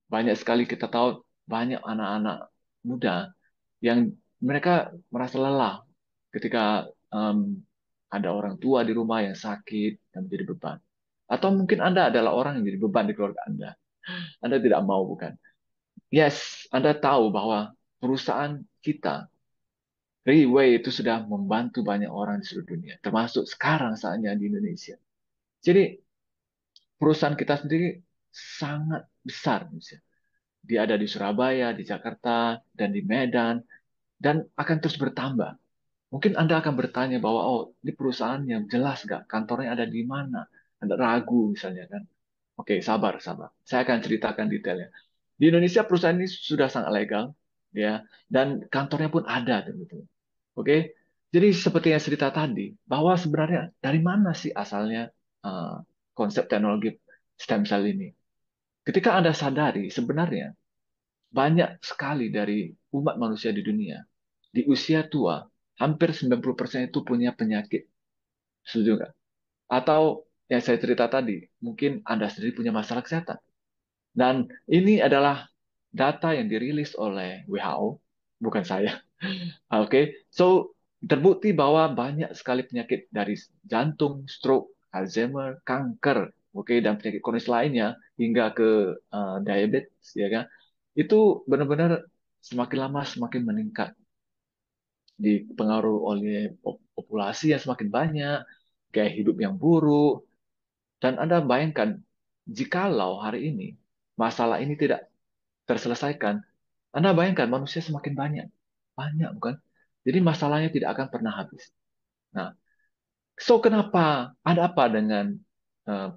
Banyak sekali kita tahu banyak anak-anak muda yang mereka merasa lelah ketika em, ada orang tua di rumah yang sakit dan menjadi beban. Atau mungkin Anda adalah orang yang jadi beban di keluarga Anda. Anda tidak mau, bukan? Yes, Anda tahu bahwa perusahaan kita, Riway, itu sudah membantu banyak orang di seluruh dunia, termasuk sekarang saatnya di Indonesia. Jadi perusahaan kita sendiri sangat besar, Indonesia. Dia ada di Surabaya, di Jakarta, dan di Medan, dan akan terus bertambah. Mungkin Anda akan bertanya bahwa, oh, ini perusahaan yang jelas nggak? Kantornya ada di mana? Anda ragu misalnya kan? Oke, sabar, sabar. Saya akan ceritakan detailnya. Di Indonesia perusahaan ini sudah sangat legal, ya, dan kantornya pun ada, betul. Oke, jadi seperti yang cerita tadi, bahwa sebenarnya dari mana sih asalnya eh, konsep teknologi stem cell ini? Ketika Anda sadari, sebenarnya banyak sekali dari umat manusia di dunia, di usia tua, hampir 90% itu punya penyakit. Setuju nggak? Atau yang saya cerita tadi, mungkin Anda sendiri punya masalah kesehatan. Dan ini adalah data yang dirilis oleh WHO, bukan saya. Oke, so terbukti bahwa banyak sekali penyakit dari jantung, stroke, Alzheimer, kanker, oke, dan penyakit kronis lainnya hingga ke diabetes, ya kan? Itu benar-benar semakin lama semakin meningkat, dipengaruhi oleh populasi yang semakin banyak, gaya hidup yang buruk, dan Anda bayangkan, jikalau hari ini masalah ini tidak terselesaikan, Anda bayangkan manusia semakin banyak, banyak bukan? Jadi masalahnya tidak akan pernah habis. Nah, so kenapa? Ada apa dengan eh,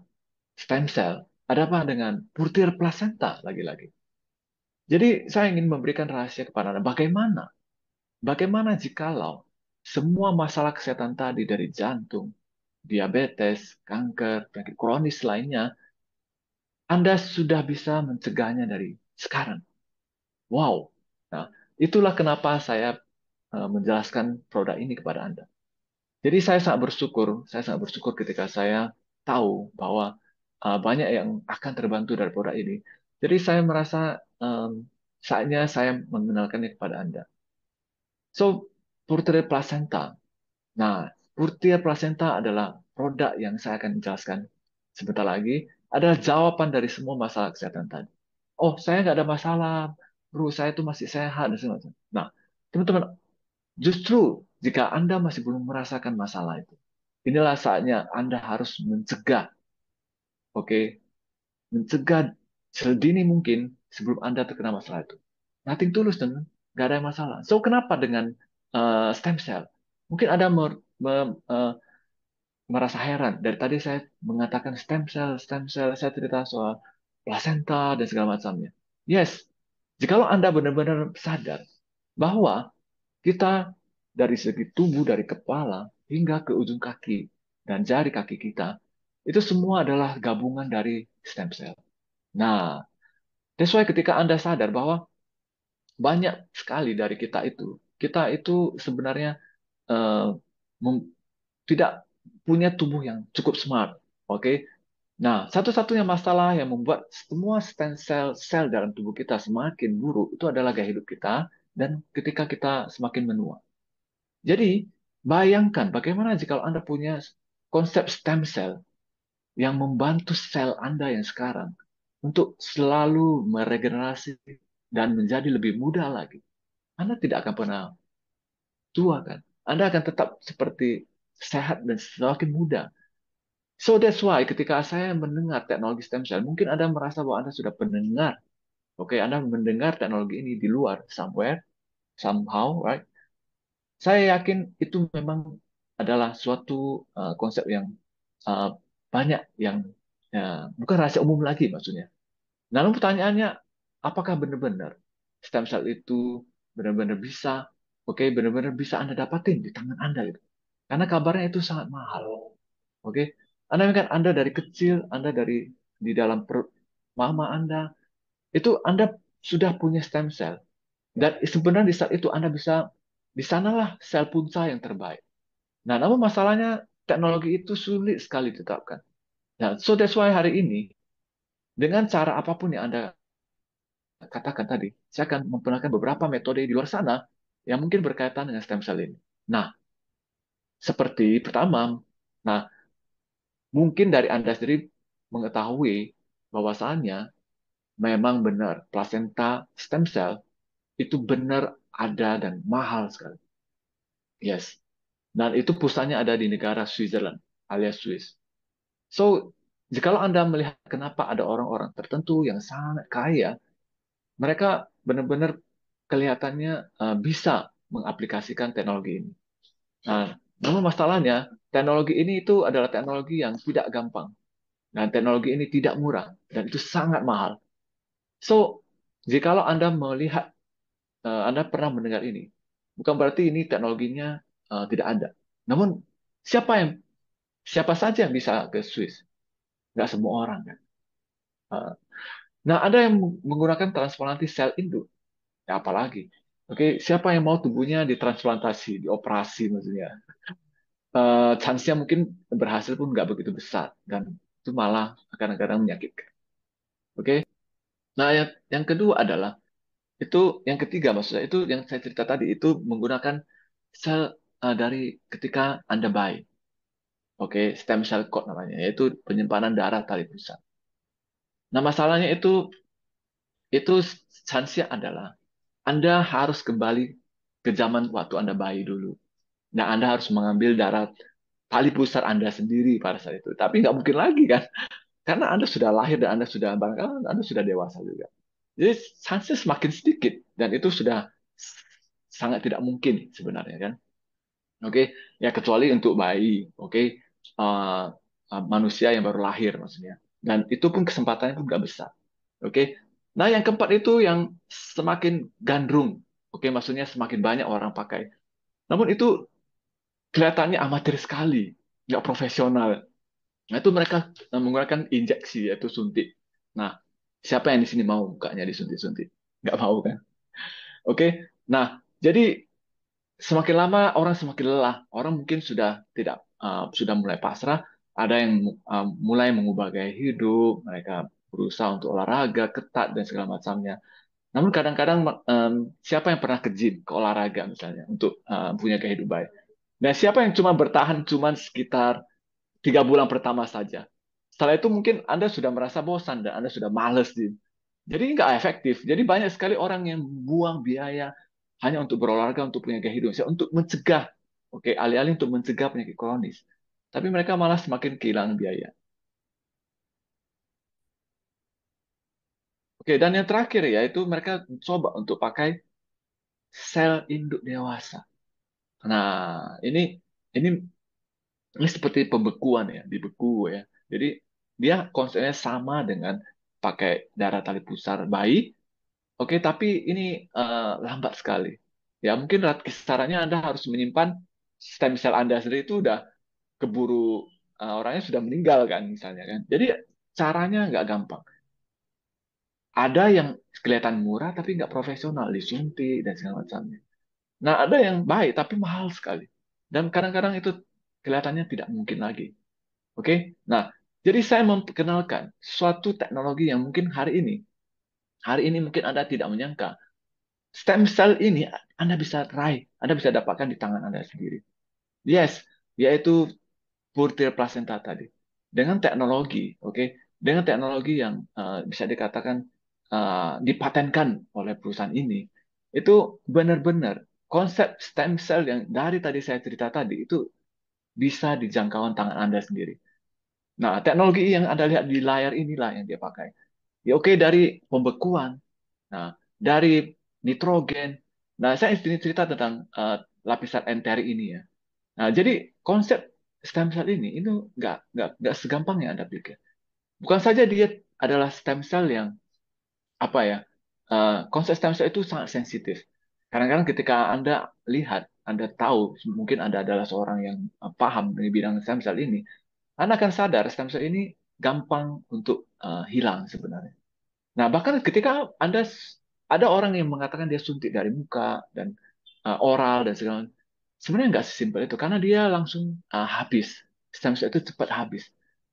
stem cell? Ada apa dengan butir plasenta lagi-lagi? Jadi saya ingin memberikan rahasia kepada Anda. Bagaimana? Bagaimana jikalau semua masalah kesehatan tadi dari jantung, diabetes, kanker, penyakit kronis lainnya, Anda sudah bisa mencegahnya dari sekarang? Wow. Nah, itulah kenapa saya menjelaskan produk ini kepada Anda. Jadi saya sangat bersyukur ketika saya tahu bahwa banyak yang akan terbantu dari produk ini. Jadi saya merasa saatnya saya mengenalkannya kepada Anda. So, Purtire Placenta. Nah, Purtire Placenta adalah produk yang saya akan jelaskan sebentar lagi. Adalah jawaban dari semua masalah kesehatan tadi. Oh, saya nggak ada masalah, bro. Saya itu masih sehat dan segala macam. Nah, teman-teman, justru jika Anda masih belum merasakan masalah itu, inilah saatnya Anda harus mencegah, oke, mencegah sedini mungkin sebelum Anda terkena masalah itu. Nothing tulus, teman, nggak ada masalah. So, kenapa dengan stem cell? Mungkin Anda merasa heran. Dari tadi saya mengatakan stem cell, saya cerita soal placenta dan segala macamnya. Yes, jikalau Anda benar-benar sadar bahwa kita dari segi tubuh, dari kepala hingga ke ujung kaki dan jari kaki kita, itu semua adalah gabungan dari stem cell. Nah, that's why ketika Anda sadar bahwa banyak sekali dari kita itu sebenarnya eh, mem- tidak punya tubuh yang cukup smart. Oke. Nah, satu-satunya masalah yang membuat semua stem cell sel dalam tubuh kita semakin buruk itu adalah gaya hidup kita dan ketika kita semakin menua. Jadi, bayangkan bagaimana jika Anda punya konsep stem cell yang membantu sel Anda yang sekarang untuk selalu meregenerasi dan menjadi lebih muda lagi. Anda tidak akan pernah tua, kan? Anda akan tetap seperti sehat dan semakin muda. So that's why ketika saya mendengar teknologi stem cell, mungkin Anda merasa bahwa Anda sudah mendengar, oke, Anda mendengar teknologi ini di luar, somewhere, somehow, right? Saya yakin itu memang adalah suatu konsep yang uh, banyak yang bukan rahasia umum lagi maksudnya. Namun pertanyaannya, apakah benar-benar stem cell itu benar-benar bisa, oke, benar-benar bisa Anda dapatin di tangan Anda gitu? Karena kabarnya itu sangat mahal, oke? Anda kan Anda dari kecil, Anda dari di dalam perut mama Anda, itu Anda sudah punya stem cell. Dan sebenarnya di saat itu Anda bisa, di sanalah sel punca yang terbaik. Nah, namun masalahnya teknologi itu sulit sekali ditetapkan. Nah, so that's why hari ini, dengan cara apapun yang Anda katakan tadi, saya akan memperkenalkan beberapa metode di luar sana yang mungkin berkaitan dengan stem cell ini. Nah, seperti pertama, nah mungkin dari Anda sendiri mengetahui bahwasannya memang benar plasenta stem cell itu benar ada dan mahal sekali. Yes. Dan itu pusatnya ada di negara Switzerland alias Swiss. So, jikalau Anda melihat kenapa ada orang-orang tertentu yang sangat kaya, mereka benar-benar kelihatannya bisa mengaplikasikan teknologi ini. Nah, namun masalahnya, teknologi ini itu adalah teknologi yang tidak gampang. Dan teknologi ini tidak murah. Dan itu sangat mahal. So, jikalau Anda melihat, Anda pernah mendengar ini, bukan berarti ini teknologinya tidak ada. Namun, siapa yang siapa saja yang bisa ke Swiss? Nggak semua orang kan. Uh, Nah, ada yang menggunakan transplantasi sel induk. Ya, apalagi. Oke, siapa yang mau tubuhnya ditransplantasi, dioperasi maksudnya? Chance-nya mungkin berhasil pun nggak begitu besar dan itu malah kadang-kadang menyakitkan. Oke. Nah, yang kedua adalah itu yang ketiga maksudnya itu yang saya cerita tadi itu menggunakan sel dari ketika Anda bayi. Oke, stem cell cord namanya, yaitu penyimpanan darah tali pusat. Nah, masalahnya itu chance-nya adalah Anda harus kembali ke zaman waktu Anda bayi dulu. Nah, Anda harus mengambil darah tali pusar Anda sendiri pada saat itu. Tapi nggak mungkin lagi kan, karena Anda sudah lahir dan Anda sudah barangkali Anda sudah dewasa juga. Jadi chance semakin sedikit dan itu sudah sangat tidak mungkin sebenarnya kan. Oke, ya kecuali untuk bayi, oke. Uh, Manusia yang baru lahir maksudnya. Dan itu pun kesempatannya pun nggak besar. Oke. Nah, yang keempat itu yang semakin gandrung. Oke, maksudnya semakin banyak orang pakai. Namun itu kelihatannya amatir sekali, nggak profesional. Nah, itu mereka menggunakan injeksi, yaitu suntik. Nah, siapa yang di sini mau mukanya disuntik-suntik? Nggak mau kan? Oke. Nah, jadi semakin lama orang semakin lelah. Orang mungkin sudah tidak sudah mulai pasrah. Ada yang mulai mengubah gaya hidup. Mereka berusaha untuk olahraga ketat dan segala macamnya. Namun kadang-kadang siapa yang pernah ke gym, ke olahraga misalnya, untuk punya gaya hidup baik? Nah, siapa yang cuma bertahan cuma sekitar 3 bulan pertama saja? Setelah itu mungkin Anda sudah merasa bosan dan Anda sudah males gym. Jadi nggak efektif. Jadi banyak sekali orang yang buang biaya hanya untuk berolahraga, untuk punya gaya hidup, untuk mencegah, oke, alih-alih untuk mencegah penyakit kronis. Tapi mereka malah semakin kehilangan biaya. Oke, dan yang terakhir ya itu mereka coba untuk pakai sel induk dewasa. Nah, ini ini seperti pembekuan ya, dibeku ya. Jadi dia konsepnya sama dengan pakai darah tali pusar bayi. Oke, tapi ini lambat sekali. Ya, mungkin kisarannya Anda harus menyimpan stem cell Anda sendiri itu udah keburu orangnya sudah meninggal kan misalnya kan. Jadi caranya nggak gampang. Ada yang kelihatan murah tapi nggak profesional, disuntik dan segala macamnya. Nah, ada yang baik tapi mahal sekali. Dan kadang-kadang itu kelihatannya tidak mungkin lagi. Oke? Nah, jadi saya memperkenalkan suatu teknologi yang mungkin hari ini mungkin Anda tidak menyangka stem cell ini Anda bisa raih, Anda bisa dapatkan di tangan Anda sendiri. Yes, yaitu butir plasenta tadi. Dengan teknologi, oke, dengan teknologi yang bisa dikatakan dipatenkan oleh perusahaan ini, itu benar-benar konsep stem cell yang dari tadi saya cerita tadi itu bisa dijangkauan tangan Anda sendiri. Nah, teknologi yang Anda lihat di layar inilah yang dia pakai. Ya oke, dari pembekuan, nah dari nitrogen. Nah, saya ini cerita tentang lapisan enteri ini ya. Nah, jadi konsep stem cell ini itu nggak segampang yang Anda pikir. Bukan saja dia adalah stem cell yang apa ya, konsep stem cell itu sangat sensitif. Kadang-kadang ketika Anda lihat, Anda tahu mungkin Anda adalah seorang yang paham di bidang stem cell ini, Anda akan sadar stem cell ini gampang untuk hilang sebenarnya. Nah, bahkan ketika ada orang yang mengatakan dia suntik dari muka dan oral dan segala macam, sebenarnya nggak sesimpel itu karena dia langsung habis. Stem cell itu cepat habis.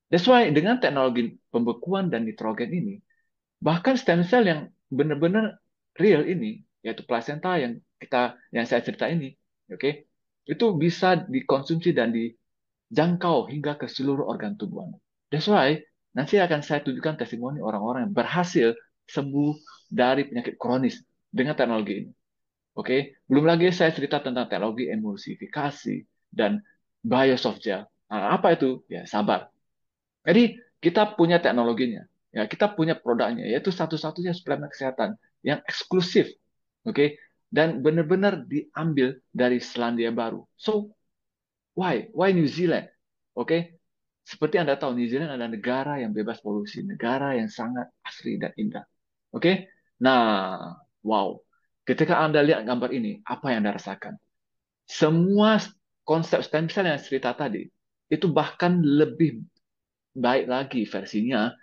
That's why dengan teknologi pembekuan dan nitrogen ini, bahkan stem cell yang benar-benar real ini, yaitu plasenta yang saya cerita ini, oke, itu bisa dikonsumsi dan dijangkau hingga ke seluruh organ tubuh Anda. That's why nanti akan saya tunjukkan testimoni orang-orang yang berhasil sembuh dari penyakit kronis dengan teknologi ini. Oke, belum lagi saya cerita tentang teknologi emulsifikasi dan biosoft gel. Nah, apa itu? Ya, sabar. Jadi kita punya teknologinya, ya kita punya produknya, yaitu satu-satunya suplemen kesehatan yang eksklusif, oke, dan benar-benar diambil dari Selandia Baru. So why New Zealand? Oke, seperti Anda tahu, New Zealand adalah negara yang bebas polusi, negara yang sangat asri dan indah. Oke, nah, wow, ketika Anda lihat gambar ini, apa yang Anda rasakan? Semua konsep stem cell yang saya cerita tadi itu bahkan lebih baik lagi versinya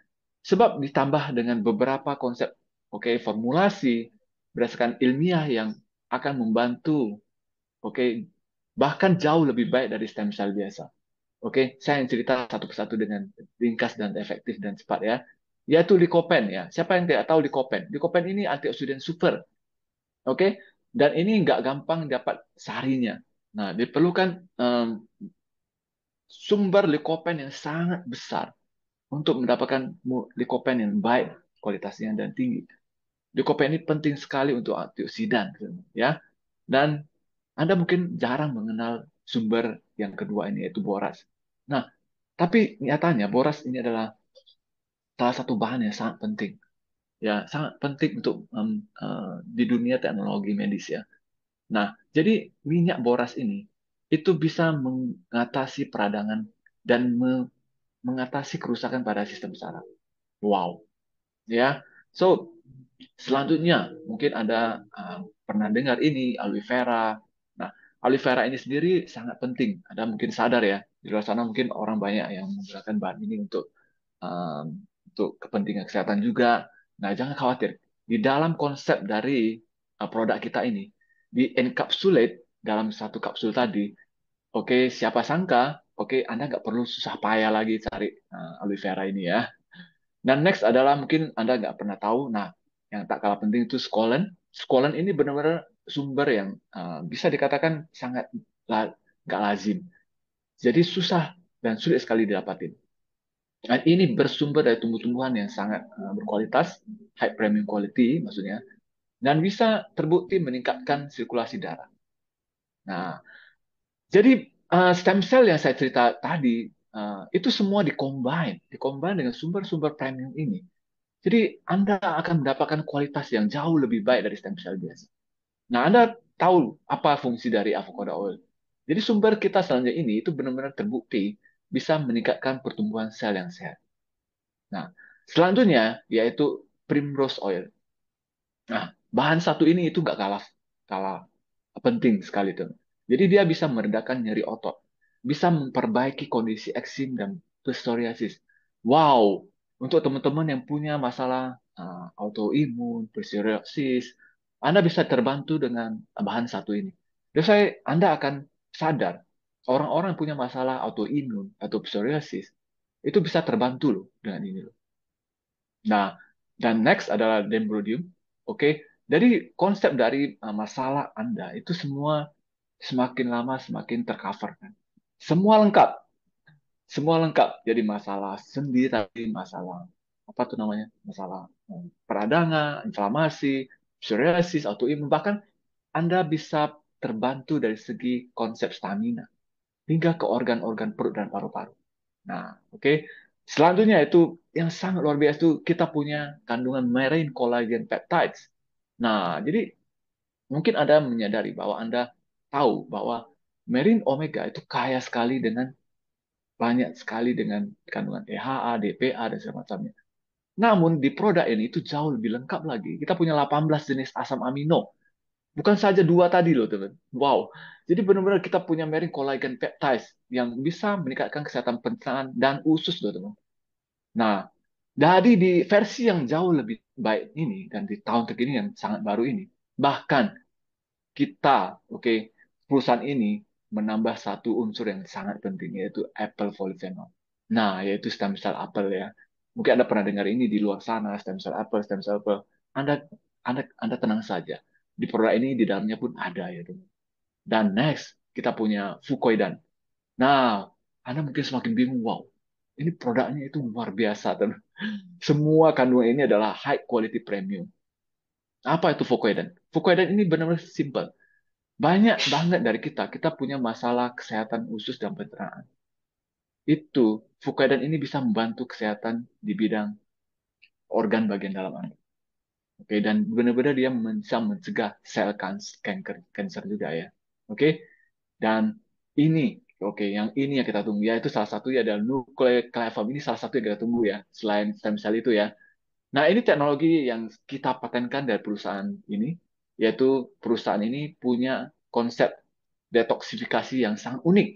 sebab ditambah dengan beberapa konsep, oke, formulasi berdasarkan ilmiah yang akan membantu, oke, bahkan jauh lebih baik dari stem cell biasa. Oke, saya yang cerita satu persatu dengan ringkas dan efektif dan cepat ya. Yaitu Lycopene ya. Siapa yang tidak tahu Lycopene? Lycopene ini antioksidan super, oke? Dan ini nggak gampang dapat seharinya. Nah, diperlukan sumber Lycopene yang sangat besar untuk mendapatkan likopen yang baik kualitasnya dan tinggi. Likopen ini penting sekali untuk antioksidan, ya. Dan Anda mungkin jarang mengenal sumber yang kedua ini yaitu boras. Nah, tapi nyatanya boras ini adalah salah satu bahan yang sangat penting, ya, sangat penting untuk di dunia teknologi medis ya. Nah, jadi minyak boras ini itu bisa mengatasi peradangan dan mengatasi kerusakan pada sistem saraf. Wow, ya. So, selanjutnya mungkin Anda pernah dengar ini aloe vera. Nah, aloe vera ini sendiri sangat penting. Anda mungkin sadar ya, di luar sana mungkin orang banyak yang menggunakan bahan ini untuk kepentingan kesehatan juga. Nah, jangan khawatir. Di dalam konsep dari produk kita ini, di encapsulate dalam satu kapsul tadi, oke, siapa sangka, oke, Anda nggak perlu susah payah lagi cari aloe vera ini ya. Dan next adalah mungkin Anda nggak pernah tahu, nah yang tak kalah penting itu scolen. Scolen ini benar-benar sumber yang bisa dikatakan sangat nggak lazim. Jadi susah dan sulit sekali didapatin. Dan ini bersumber dari tumbuh-tumbuhan yang sangat berkualitas, high premium quality maksudnya, dan bisa terbukti meningkatkan sirkulasi darah. Nah, jadi stem cell yang saya cerita tadi, itu semua dikombin dengan sumber-sumber premium ini. Jadi Anda akan mendapatkan kualitas yang jauh lebih baik dari stem cell biasa. Nah, Anda tahu apa fungsi dari avocado oil. Jadi sumber kita selanjutnya ini itu benar-benar terbukti bisa meningkatkan pertumbuhan sel yang sehat. Nah, selanjutnya yaitu primrose oil. Nah, bahan satu ini itu nggak kalah kalah penting sekali tuh. Jadi dia bisa meredakan nyeri otot, bisa memperbaiki kondisi eksim dan psoriasis. Wow, untuk teman-teman yang punya masalah autoimun, psoriasis, Anda bisa terbantu dengan bahan satu ini. Jadi Anda akan sadar orang-orang yang punya masalah autoimun atau psoriasis itu bisa terbantu loh dengan ini loh. Nah, dan next adalah dendrodium. Oke, jadi konsep dari masalah Anda itu semua semakin lama semakin tercover kan. Semua lengkap, semua lengkap. Jadi masalah sendi tadi, masalah apa tuh namanya, masalah peradangan, inflamasi, psoriasis, autoimun, bahkan Anda bisa terbantu dari segi konsep stamina hingga ke organ-organ perut dan paru-paru. Nah, oke. Selanjutnya itu yang sangat luar biasa itu kita punya kandungan marine collagen peptides. Nah, jadi mungkin Anda menyadari bahwa Anda tahu bahwa marine omega itu kaya sekali dengan banyak sekali dengan kandungan EHA, DPA, dan segala macamnya. Namun di produk ini itu jauh lebih lengkap lagi. Kita punya 18 jenis asam amino. Bukan saja dua tadi loh, teman. Wow. Jadi benar-benar kita punya marine collagen peptides yang bisa meningkatkan kesehatan pencernaan dan usus loh, teman. Nah, dari di versi yang jauh lebih baik ini dan di tahun terkini yang sangat baru ini, bahkan kita, oke, perusahaan ini menambah satu unsur yang sangat penting yaitu apple polyphenol. Nah, yaitu stem cell apel ya. Mungkin Anda pernah dengar ini di luar sana, stem cell apple, stem cell apple. Anda Anda tenang saja. Di produk ini di dalamnya pun ada ya, teman. Dan next kita punya Fukoidan. Nah, Anda mungkin semakin bingung, wow, ini produknya itu luar biasa, teman. Semua kandungan ini adalah high quality premium. Apa itu Fukoidan? Fukoidan ini benar-benar simple. Banyak banget dari kita punya masalah kesehatan usus dan pencernaan. Itu Fukoidan ini bisa membantu kesehatan di bidang organ bagian dalam Anda. Oke, dan benar-benar dia bisa mencegah sel kanker juga ya. Oke, dan ini, oke, yang ini yang kita tunggu ya, itu salah satunya adalah nucleoclavam. Ini salah satu yang kita tunggu ya, selain stem cell itu ya. Nah, ini teknologi yang kita patenkan dari perusahaan ini, yaitu perusahaan ini punya konsep detoksifikasi yang sangat unik.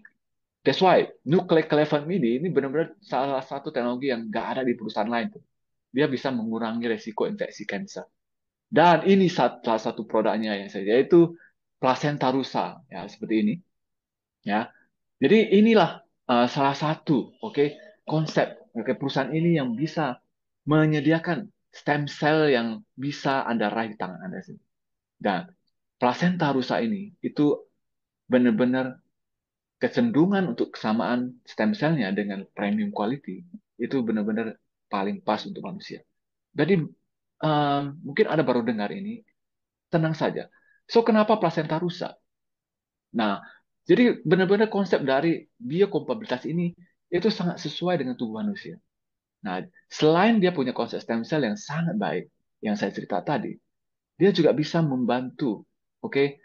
That's why nucleoclavam ini benar-benar salah satu teknologi yang nggak ada di perusahaan lain tuh. Dia bisa mengurangi resiko infeksi kanker. Dan ini salah satu produknya yang saya, yaitu plasenta rusa, ya seperti ini, ya. Jadi inilah salah satu, oke, konsep, oke, perusahaan ini yang bisa menyediakan stem cell yang bisa Anda raih di tangan Anda sendiri. Dan plasenta rusa ini itu benar-benar kecenderungan untuk kesamaan stem cell-nya dengan premium quality itu benar-benar paling pas untuk manusia. Jadi mungkin Anda baru dengar ini, tenang saja. So, kenapa plasenta rusak? Nah, jadi benar-benar konsep dari biokompatibilitas ini itu sangat sesuai dengan tubuh manusia. Nah, selain dia punya konsep stem cell yang sangat baik, yang saya cerita tadi, dia juga bisa membantu, oke,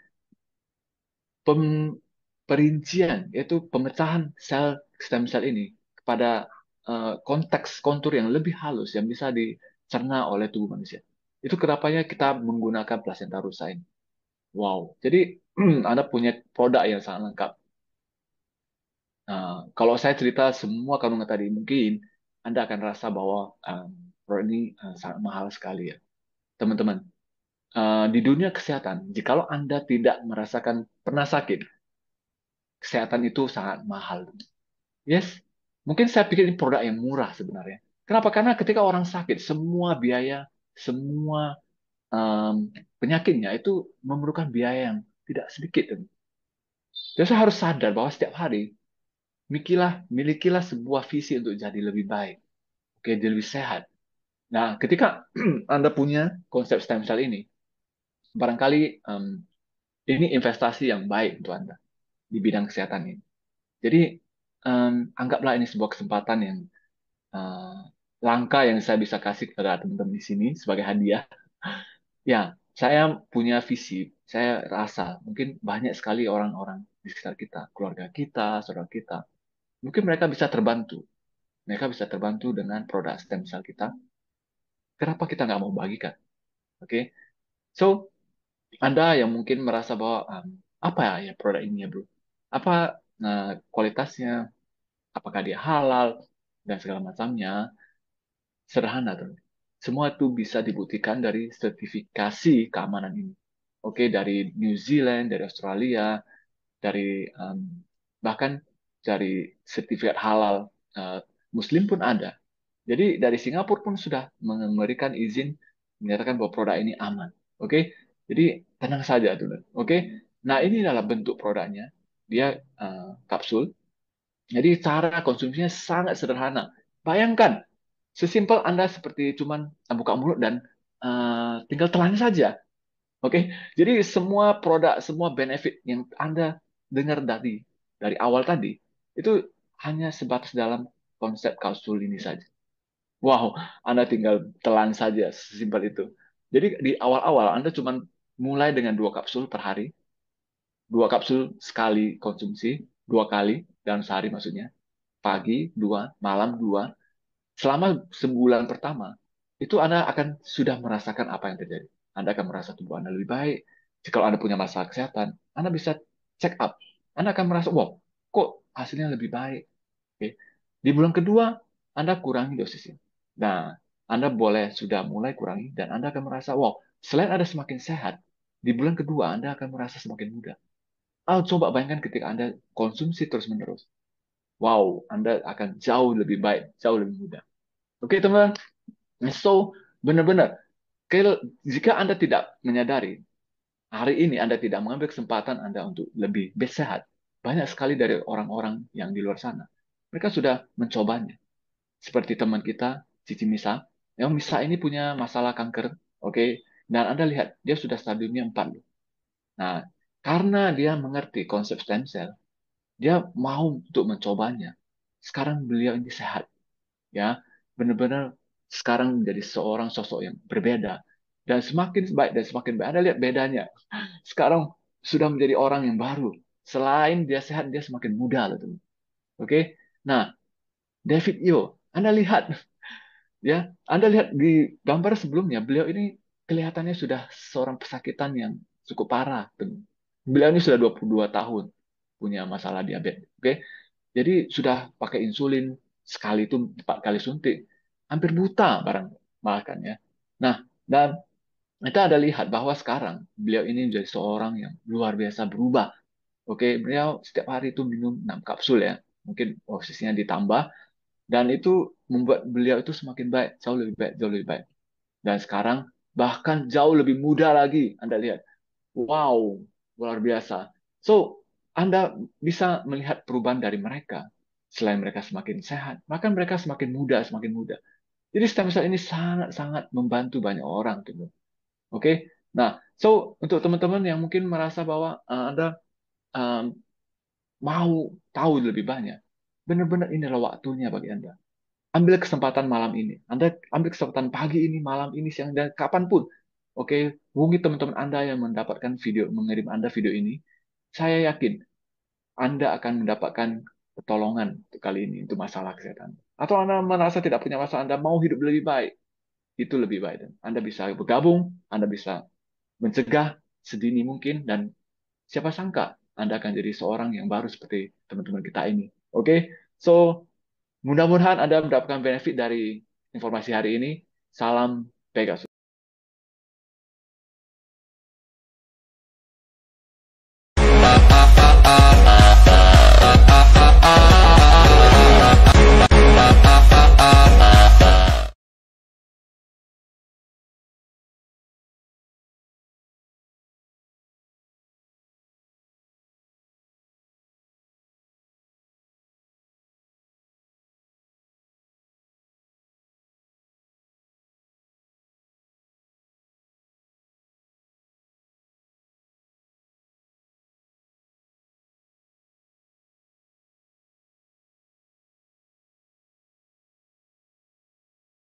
pem- perincian, yaitu pemecahan sel stem cell ini kepada konteks kontur yang lebih halus yang bisa dicerna oleh tubuh manusia. Itu kenapanya kita menggunakan plasenta rusa ini. Wow, jadi Anda punya produk yang sangat lengkap. Nah, kalau saya cerita semua kandungan tadi, mungkin Anda akan rasa bahwa produk ini sangat mahal sekali ya. Teman-teman, di dunia kesehatan, jikalau Anda tidak merasakan pernah sakit, kesehatan itu sangat mahal. Yes, mungkin saya pikir ini produk yang murah sebenarnya. Kenapa? Karena ketika orang sakit, semua biaya, semua penyakitnya itu memerlukan biaya yang tidak sedikit. Jadi saya harus sadar bahwa setiap hari milikilah sebuah visi untuk jadi lebih baik, oke, jadi lebih sehat. Nah, ketika Anda punya konsep stem cell ini, barangkali ini investasi yang baik untuk Anda di bidang kesehatan ini. Jadi, anggaplah ini sebuah kesempatan yang eh, langka yang saya bisa kasih kepada teman-teman di sini sebagai hadiah. Ya, saya punya visi. Saya rasa mungkin banyak sekali orang-orang di sekitar kita, keluarga kita, saudara kita, mungkin mereka bisa terbantu. Mereka bisa terbantu dengan produk stem cell kita. Kenapa kita nggak mau bagikan? Oke, so Anda yang mungkin merasa bahwa apa ya produk ini ya bro? Apa kualitasnya? Apakah dia halal dan segala macamnya? Sederhana tuh. Semua itu bisa dibuktikan dari sertifikasi keamanan ini. Oke, dari New Zealand, dari Australia, dari bahkan dari sertifikat halal Muslim pun ada. Jadi dari Singapura pun sudah memberikan izin menyatakan bahwa produk ini aman. Oke, jadi tenang saja dulu. Oke, nah ini adalah bentuk produknya. Dia kapsul. Jadi cara konsumsinya sangat sederhana. Bayangkan, sesimpel Anda seperti cuman buka mulut dan tinggal telan saja. Oke, jadi semua produk, semua benefit yang Anda dengar dari awal tadi itu hanya sebatas dalam konsep kapsul ini saja. Wow, Anda tinggal telan saja, sesimpel itu. Jadi di awal-awal Anda cuma mulai dengan 2 kapsul per hari, 2 kapsul sekali konsumsi, 2 kali dalam sehari maksudnya. Pagi 2, malam 2. Selama sebulan pertama, itu Anda akan sudah merasakan apa yang terjadi. Anda akan merasa tubuh Anda lebih baik. Jika Anda punya masalah kesehatan, Anda bisa check up. Anda akan merasa, wow, kok hasilnya lebih baik. Oke. Di bulan kedua, Anda kurangi dosisnya. Nah, Anda boleh sudah mulai kurangi, dan Anda akan merasa, wow, selain Anda semakin sehat, di bulan kedua Anda akan merasa semakin muda. Coba bayangkan ketika Anda konsumsi terus-menerus. Wow, Anda akan jauh lebih baik, jauh lebih mudah. Oke, teman. So, benar-benar. Jika Anda tidak menyadari, hari ini Anda tidak mengambil kesempatan Anda untuk lebih sehat, banyak sekali dari orang-orang yang di luar sana. Mereka sudah mencobanya. Seperti teman kita, Cici Misa. Yang Misa ini punya masalah kanker, oke? Dan Anda lihat, dia sudah stadiumnya 4 loh. Nah, karena dia mengerti konsep stem cell, dia mau untuk mencobanya. Sekarang beliau ini sehat, ya. Benar-benar sekarang menjadi seorang sosok yang berbeda. Dan semakin baik dan semakin baik. Anda lihat bedanya. Sekarang sudah menjadi orang yang baru. Selain dia sehat, dia semakin muda loh, teman. Oke? Nah, David Yo, Anda lihat ya, Anda lihat di gambar sebelumnya, beliau ini kelihatannya sudah seorang pesakitan yang cukup parah. Beliau ini sudah 22 tahun punya masalah diabetes. Oke, jadi sudah pakai insulin sekali itu 4 kali suntik, hampir buta barang makan ya. Nah, dan kita ada lihat bahwa sekarang beliau ini menjadi seorang yang luar biasa berubah. Oke, beliau setiap hari itu minum 6 kapsul ya. Mungkin posisinya ditambah dan itu membuat beliau itu semakin baik, jauh lebih baik, jauh lebih baik. Dan sekarang bahkan jauh lebih muda lagi. Anda lihat, wow, luar biasa. So, Anda bisa melihat perubahan dari mereka. Selain mereka semakin sehat, maka mereka semakin muda, semakin muda. Jadi stem cell ini sangat-sangat membantu banyak orang, gitu. Oke, nah, so untuk teman-teman yang mungkin merasa bahwa Anda um, mau tahu lebih banyak, benar-benar inilah waktunya bagi Anda. Ambil kesempatan malam ini. Anda ambil kesempatan pagi ini, malam ini, siang, dan kapanpun. Oke, hubungi teman-teman Anda yang mendapatkan video, mengirim Anda video ini. Saya yakin Anda akan mendapatkan pertolongan untuk kali ini, untuk masalah kesehatan. Atau Anda merasa tidak punya masalah, Anda mau hidup lebih baik, itu lebih baik. Dan Anda bisa bergabung, Anda bisa mencegah sedini mungkin, dan siapa sangka Anda akan jadi seorang yang baru seperti teman-teman kita ini. Oke, so mudah-mudahan Anda mendapatkan benefit dari informasi hari ini. Salam Pegasus.